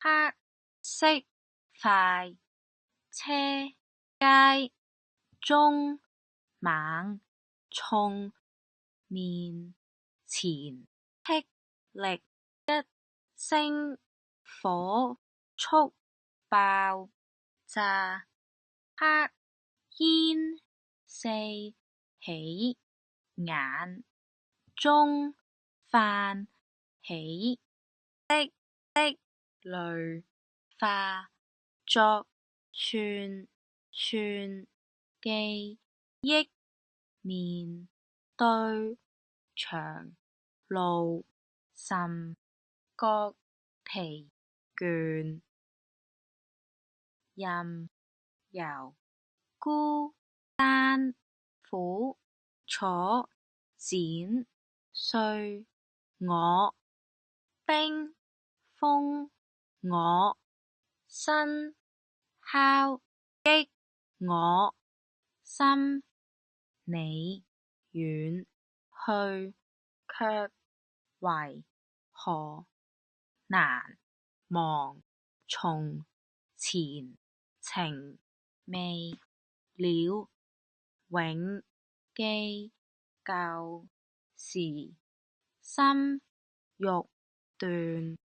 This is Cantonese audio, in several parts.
黑色快車街中猛衝面前霹靂一聲火速爆炸黑煙四起眼中泛起的淚化作串串記憶面對長路甚覺疲倦任由孤單苦楚剪碎我冰封我身敲擊我心你遠去卻為何難忘從前情未了永記舊時心欲斷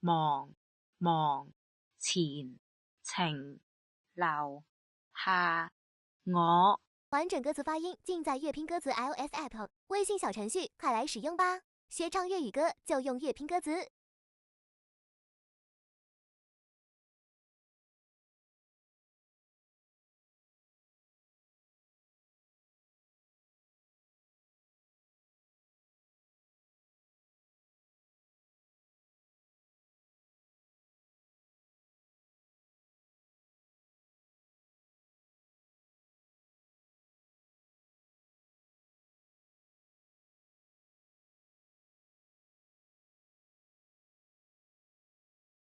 茫茫前情留下我。完整歌词发音尽在乐拼歌词 iOS App， 微信小程序快来使用吧！学唱粤语歌就用乐拼歌词。